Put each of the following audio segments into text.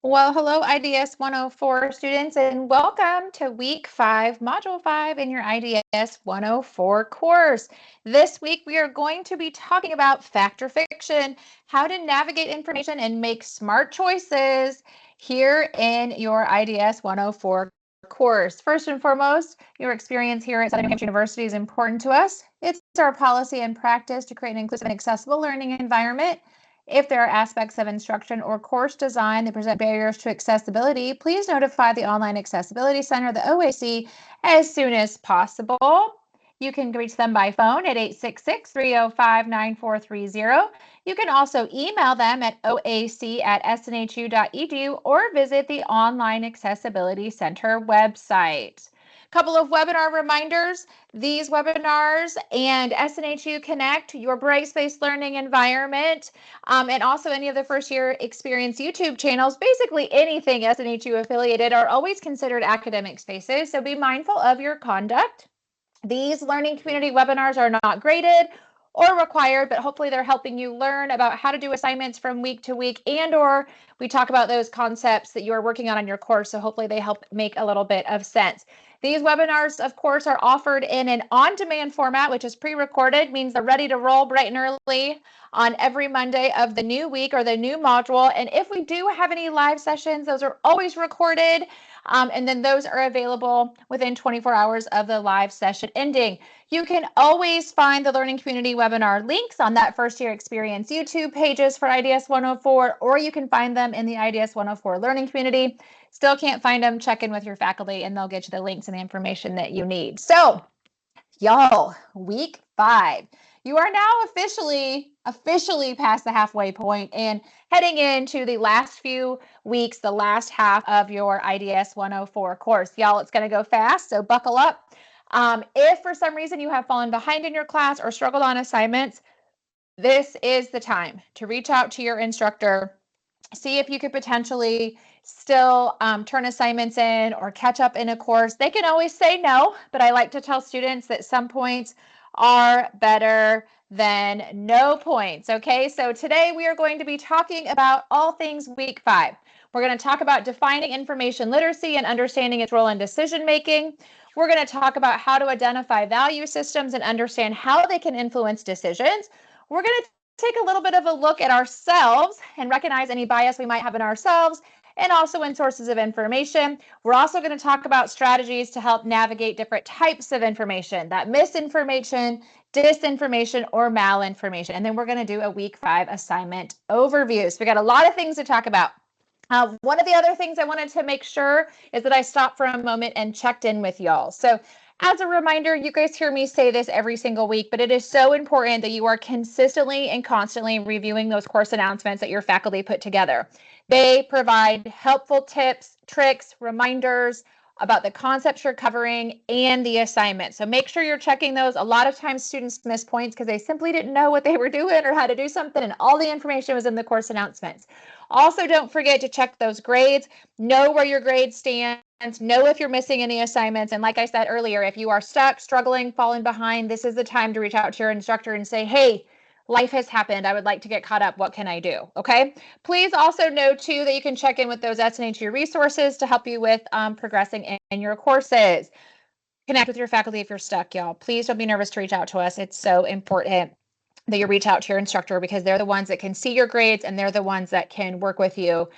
Well, hello, IDS 104 students, and welcome to week 5, module 5 in your IDS 104 course. This week, we are going to be talking about fact or fiction, how to navigate information and make smart choices here in your IDS 104 course. First and foremost, your experience here at Southern New Hampshire University is important to us. It's our policy and practice to create an inclusive and accessible learning environment. If there are aspects of instruction or course design that present barriers to accessibility, please notify the Online Accessibility Center, the OAC, as soon as possible. You can reach them by phone at 866-305-9430. You can also email them at oac@snhu.edu or visit the Online Accessibility Center website. Couple of webinar reminders. These webinars and SNHU Connect, your Brightspace learning environment, and also any of the first year experience YouTube channels, basically anything SNHU affiliated, are always considered academic spaces. So be mindful of your conduct. These learning community webinars are not graded or required, but hopefully they're helping you learn about how to do assignments from week to week, and or we talk about those concepts that you're working on your course. So hopefully they help make a little bit of sense. These webinars, of course, are offered in an on-demand format, which is pre-recorded, means they're ready to roll bright and early on every Monday of the new week or the new module. And if we do have any live sessions, those are always recorded. And then those are available within 24 hours of the live session ending. You can always find the Learning Community webinar links on that first year experience YouTube pages for IDS 104, or you can find them in the IDS 104 Learning Community. Still can't find them, check in with your faculty and they'll get you the links and the information that you need. So, y'all, week 5. You are now officially past the halfway point and heading into the last few weeks, the last half of your IDS 104 course. Y'all, it's going to go fast, so buckle up. If for some reason you have fallen behind in your class or struggled on assignments, this is the time to reach out to your instructor, see if you could potentially still turn assignments in or catch up in a course. They can always say no, but I like to tell students that some points are better than no points. Okay, so today we are going to be talking about all things week 5. We're going to talk about defining information literacy and understanding its role in decision making. We're going to talk about how to identify value systems and understand how they can influence decisions. We're going to take a little bit of a look at ourselves and recognize any bias we might have in ourselves and also in sources of information. We're also going to talk about strategies to help navigate different types of information, that misinformation, disinformation, or malinformation. And then we're going to do a week 5 assignment overview. So we got a lot of things to talk about. One of the other things I wanted to make sure is that I stopped for a moment and checked in with y'all. So as a reminder, you guys hear me say this every single week, but it is so important that you are consistently and constantly reviewing those course announcements that your faculty put together. They provide helpful tips, tricks, reminders about the concepts you're covering and the assignment. So make sure you're checking those. A lot of times students miss points because they simply didn't know what they were doing or how to do something, and all the information was in the course announcements. Also, don't forget to check those grades, know where your grade stands, know if you're missing any assignments. And like I said earlier, if you are stuck, struggling, falling behind, this is the time to reach out to your instructor and say, hey, life has happened. I would like to get caught up. What can I do? Okay. Please also know too that you can check in with those SNHU resources to help you with progressing in your courses. Connect with your faculty if you're stuck, y'all. Please don't be nervous to reach out to us. It's so important that you reach out to your instructor because they're the ones that can see your grades and they're the ones that can work with you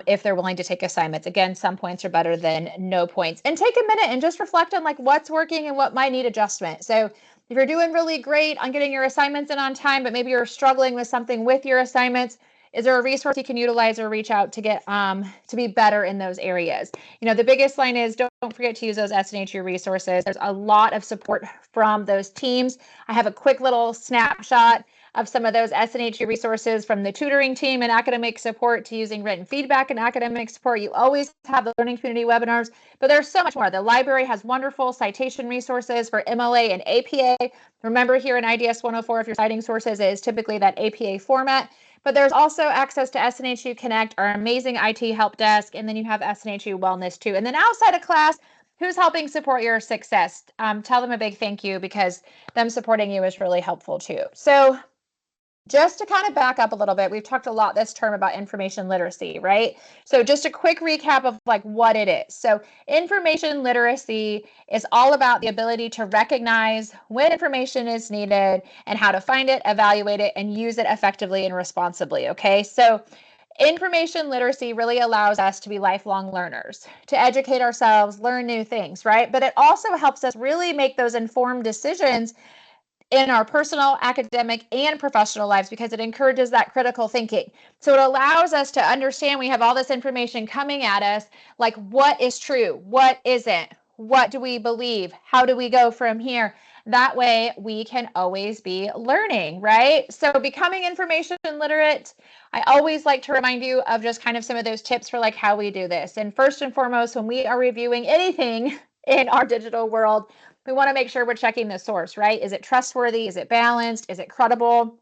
if they're willing to take assignments. Again, some points are better than no points. And take a minute and just reflect on like what's working and what might need adjustment. So if you're doing really great on getting your assignments in on time, but maybe you're struggling with something with your assignments, is there a resource you can utilize or reach out to get to be better in those areas? You know, the biggest line is don't forget to use those SNHU resources. There's a lot of support from those teams. I have a quick little snapshot of some of those SNHU resources, from the tutoring team and academic support to using written feedback and academic support. You always have the learning community webinars, but there's so much more. The library has wonderful citation resources for MLA and APA. Remember, here in IDS 104, if you're citing sources, it is typically that APA format. But there's also access to SNHU Connect, our amazing IT help desk, and then you have SNHU Wellness too. And then outside of class, who's helping support your success? Tell them a big thank you because them supporting you is really helpful too. So Just to kind of back up a little bit, we've talked a lot this term about information literacy, right? So just a quick recap of like what it is. So information literacy is all about the ability to recognize when information is needed and how to find it, evaluate it, and use it effectively and responsibly, okay? So information literacy really allows us to be lifelong learners, to educate ourselves, learn new things, right? But it also helps us really make those informed decisions in our personal, academic, and professional lives because it encourages that critical thinking. So it allows us to understand we have all this information coming at us, like what is true, what isn't, what do we believe, how do we go from here? That way we can always be learning, right? So becoming information literate, I always like to remind you of just kind of some of those tips for like how we do this. And first and foremost, when we are reviewing anything in our digital world, we want to make sure we're checking the source, right? Is it trustworthy? Is it balanced? Is it credible?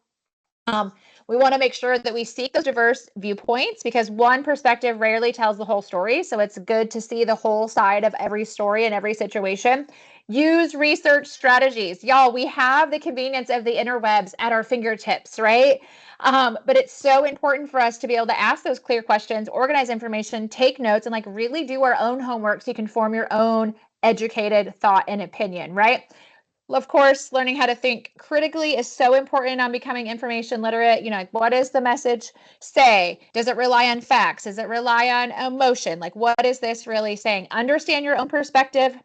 We want to make sure that we seek those diverse viewpoints because one perspective rarely tells the whole story. So it's good to see the whole side of every story and every situation. Use research strategies. Y'all, we have the convenience of the interwebs at our fingertips, right? But it's so important for us to be able to ask those clear questions, organize information, take notes, and like really do our own homework so you can form your own educated thought and opinion, right? Of course, learning how to think critically is so important on becoming information literate. You know, like what does the message say? Does it rely on facts? Does it rely on emotion? Like, what is this really saying? Understand your own perspective.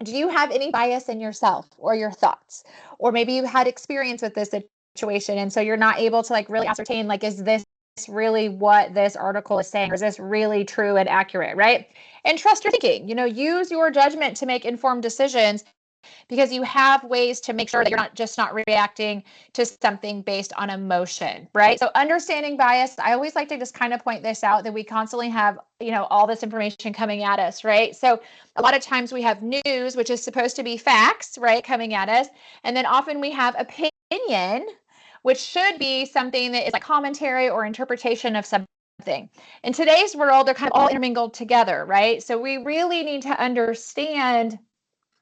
Do you have any bias in yourself or your thoughts? Or maybe you had experience with this situation, and so you're not able to like really ascertain, like, is this really what this article is saying? Or is this really true and accurate, right? And trust your thinking. You know, use your judgment to make informed decisions because you have ways to make sure that you're not reacting to something based on emotion, right? So understanding bias, I always like to just kind of point this out that we constantly have, you know, all this information coming at us, right? So a lot of times we have news, which is supposed to be facts, right, coming at us, and then often we have opinion, which should be something that is like commentary or interpretation of something. In today's world, they're kind of all intermingled together, right? So we really need to understand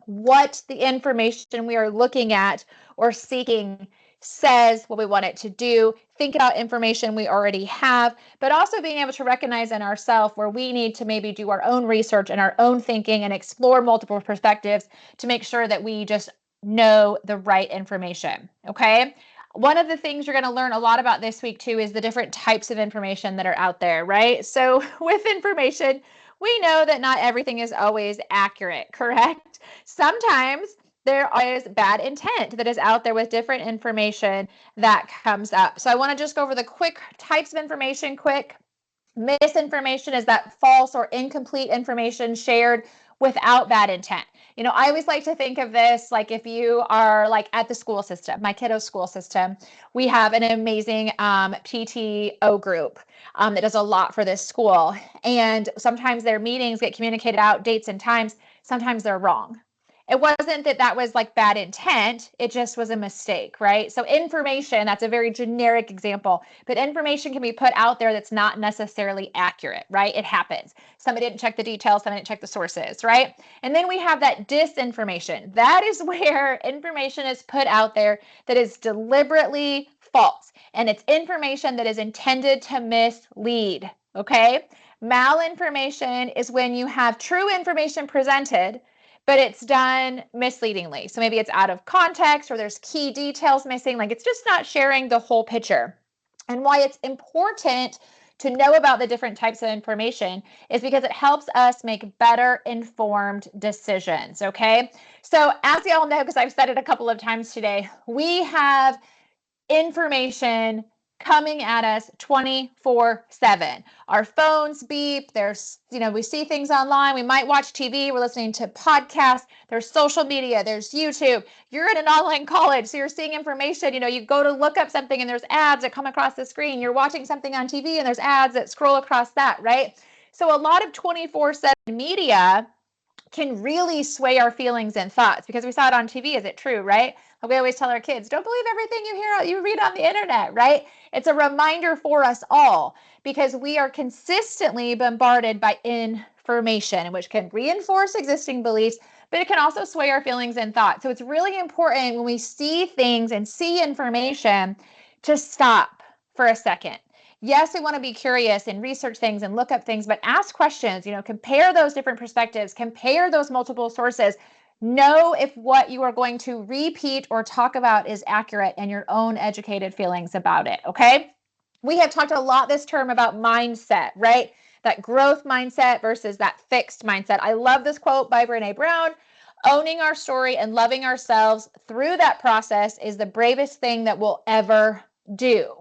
what the information we are looking at or seeking says, what we want it to do, think about information we already have, but also being able to recognize in ourselves where we need to maybe do our own research and our own thinking and explore multiple perspectives to make sure that we just know the right information, okay? One of the things you're going to learn a lot about this week too is the different types of information that are out there, right? So with information, we know that not everything is always accurate, correct? Sometimes there is bad intent that is out there with different information that comes up. So I want to just go over the quick types of information quick. Misinformation is that false or incomplete information shared without bad intent. You know, I always like to think of this like if you are like at the school system, my kiddo's school system, we have an amazing PTO group that does a lot for this school. And sometimes their meetings get communicated out, dates and times. Sometimes they're wrong. It wasn't that that was like bad intent. It just was a mistake, right? So information, that's a very generic example, but information can be put out there that's not necessarily accurate, right? It happens. Somebody didn't check the details, somebody didn't check the sources, right? And then we have that disinformation. That is where information is put out there that is deliberately false. And it's information that is intended to mislead, okay? Malinformation is when you have true information presented, but it's done misleadingly. So maybe it's out of context or there's key details missing. Like it's just not sharing the whole picture. And why it's important to know about the different types of information is because it helps us make better informed decisions. Okay. So as y'all know, because I've said it a couple of times today, we have information coming at us 24/7. Our phones beep, there's, you know, we see things online, we might watch TV, we're listening to podcasts, there's social media, there's YouTube. You're in an online college, so you're seeing information, you know, you go to look up something and there's ads that come across the screen. You're watching something on TV and there's ads that scroll across that, right? So a lot of 24/7 media can really sway our feelings and thoughts because we saw it on TV. Is it true, right? We always tell our kids, don't believe everything you read on the internet, right? It's a reminder for us all because we are consistently bombarded by information, which can reinforce existing beliefs, but it can also sway our feelings and thoughts. So it's really important when we see things and see information Just stop for a second. Yes, we want to be curious and research things and look up things, but ask questions, compare those different perspectives, compare those multiple sources. Know if what you are going to repeat or talk about is accurate and your own educated feelings about it, okay? We have talked a lot this term about mindset, right? That growth mindset versus that fixed mindset. I love this quote by Brené Brown. Owning our story and loving ourselves through that process is the bravest thing that we'll ever do.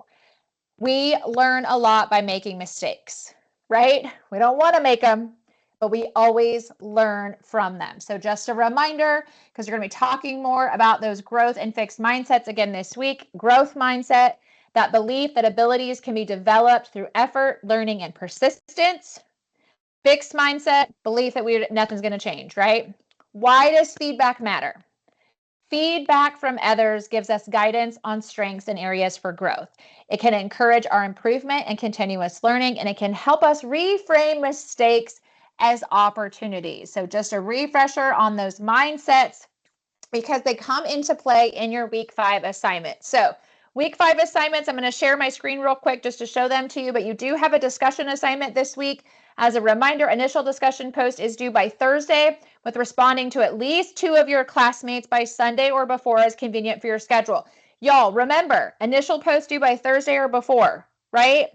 We learn a lot by making mistakes, right? We don't want to make them, but we always learn from them. So just a reminder, because we're going to be talking more about those growth and fixed mindsets again this week. Growth mindset, that belief that abilities can be developed through effort, learning, and persistence. Fixed mindset, belief that nothing's going to change, right? Why does feedback matter? Feedback from others gives us guidance on strengths and areas for growth. It can encourage our improvement and continuous learning, and it can help us reframe mistakes as opportunities. So just a refresher on those mindsets because they come into play in your week 5 assignment. So week 5 assignments, I'm going to share my screen real quick just to show them to you, but you do have a discussion assignment this week. As a reminder, initial discussion post is due by Thursday, with responding to at least 2 of your classmates by Sunday or before as convenient for your schedule. Y'all, remember, initial post due by Thursday or before, right?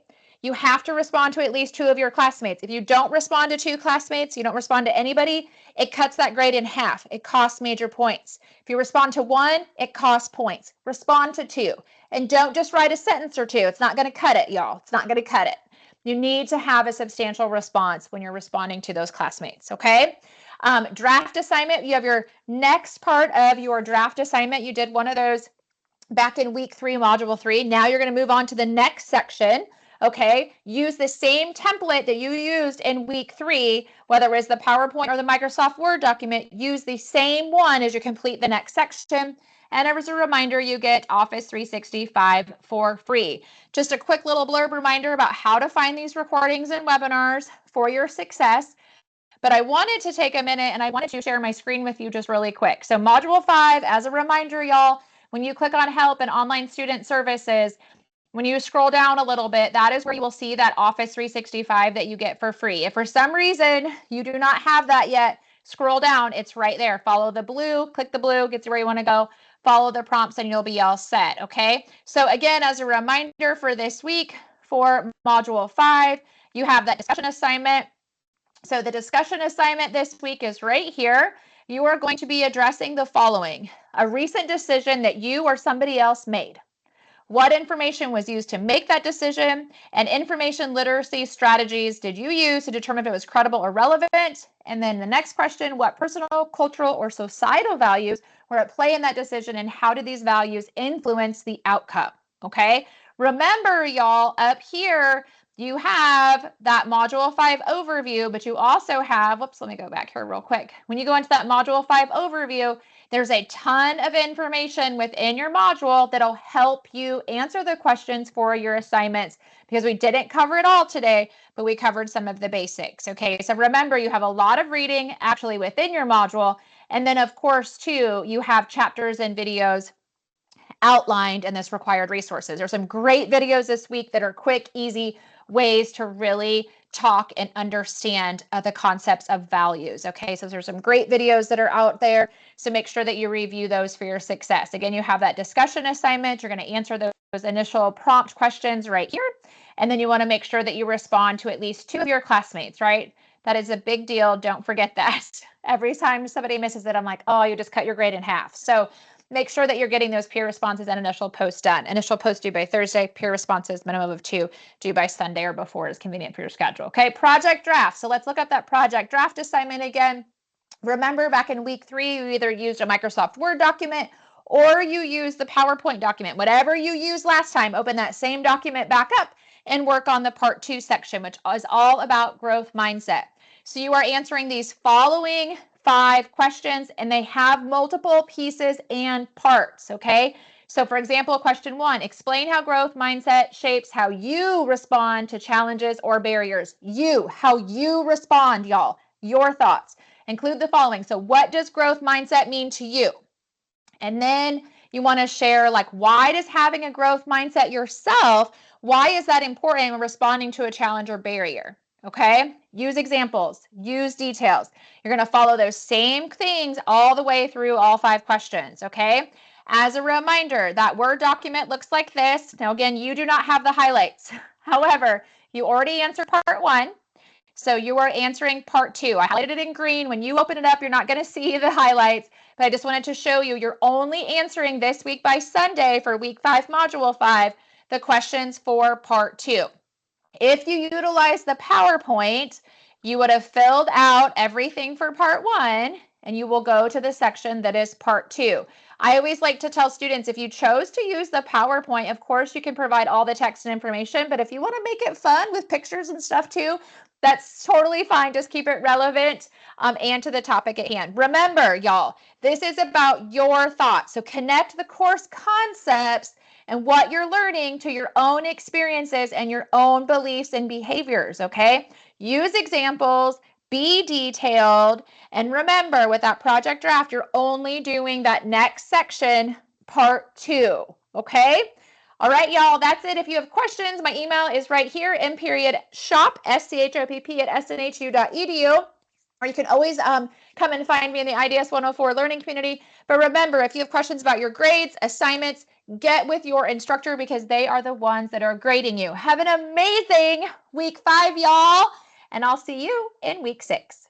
You have to respond to at least 2 of your classmates. If you don't respond to 2 classmates, you don't respond to anybody, it cuts that grade in half. It costs major points. If you respond to 1, it costs points. Respond to 2. And don't just write a sentence or 2. It's not going to cut it, y'all. It's not going to cut it. You need to have a substantial response when you're responding to those classmates, okay? Draft assignment, you have your next part of your draft assignment. You did one of those back in week 3, module 3. Now you're going to move on to the next section. Okay, use the same template that you used in week 3, whether it was the PowerPoint or the Microsoft Word document, use the same one as you complete the next section. And as a reminder, you get Office 365 for free. Just a quick little blurb reminder about how to find these recordings and webinars for your success. But I wanted to take a minute and I wanted to share my screen with you just really quick. So module 5, as a reminder, y'all, when you click on help and online student services, when you scroll down a little bit, that is where you will see that Office 365 that you get for free. If for some reason you do not have that yet, scroll down. It's right there. Follow the blue, click the blue, gets you where you want to go. Follow the prompts and you'll be all set, okay? So again, as a reminder for this week, for Module 5, you have that discussion assignment. So the discussion assignment this week is right here. You are going to be addressing the following: a recent decision that you or somebody else made. What information was used to make that decision, and information literacy strategies did you use to determine if it was credible or relevant? And then the next question, what personal, cultural, or societal values were at play in that decision, and how did these values influence the outcome? Okay, remember, y'all, up here, you have that Module 5 overview, but you also have, whoops, let me go back here real quick. When you go into that Module 5 overview, there's a ton of information within your module that'll help you answer the questions for your assignments, because we didn't cover it all today, but we covered some of the basics. Okay, so remember, you have a lot of reading actually within your module. And then of course, too, you have chapters and videos outlined in this required resources. There's some great videos this week that are quick, easy ways to really talk and understand the concepts of values. Okay, so there's some great videos that are out there. So make sure that you review those for your success. Again, you have that discussion assignment. You're going to answer those initial prompt questions right here. And then you want to make sure that you respond to at least 2 of your classmates, right? That is a big deal. Don't forget that. Every time somebody misses it, I'm like, oh, you just cut your grade in half. So make sure that you're getting those peer responses and initial posts done. Initial post due by Thursday, peer responses, minimum of 2, due by Sunday or before is convenient for your schedule. Okay, project draft. So let's look at that project draft assignment again. Remember, back in week 3, you either used a Microsoft Word document or you used the PowerPoint document. Whatever you used last time, open that same document back up and work on the part 2 section, which is all about growth mindset. So you are answering these following 5 questions, and they have multiple pieces and parts, okay? So for example, question 1, explain how growth mindset shapes how you respond to challenges or barriers. How you respond, y'all, your thoughts. Include the following. So what does growth mindset mean to you? And then You want to share, like, why does having a growth mindset yourself, why is that important when responding to a challenge or barrier? Okay, use examples, use details. You're going to follow those same things all the way through all 5 questions. Okay, as a reminder, that Word document looks like this. Now, again, you do not have the highlights. However, you already answered part 1. So you are answering part 2. I highlighted it in green. When you open it up, you're not going to see the highlights, but I just wanted to show you you're only answering this week by Sunday for week 5, module 5, the questions for part 2. If you utilize the PowerPoint, you would have filled out everything for part 1, and you will go to the section that is part 2. I always like to tell students, if you chose to use the PowerPoint, of course you can provide all the text and information, but if you want to make it fun with pictures and stuff too, that's totally fine. Just keep it relevant and to the topic at hand. Remember, y'all, this is about your thoughts. So connect the course concepts and what you're learning to your own experiences and your own beliefs and behaviors, okay? Use examples, be detailed, and remember, with that project draft, you're only doing that next section, part 2, okay? All right, y'all, that's it. If you have questions, my email is right here, shop, SCHOPP at snhu.edu. Or you can always come and find me in the IDS 104 learning community. But remember, if you have questions about your grades, assignments, get with your instructor because they are the ones that are grading you. Have an amazing week 5, y'all, and I'll see you in week 6.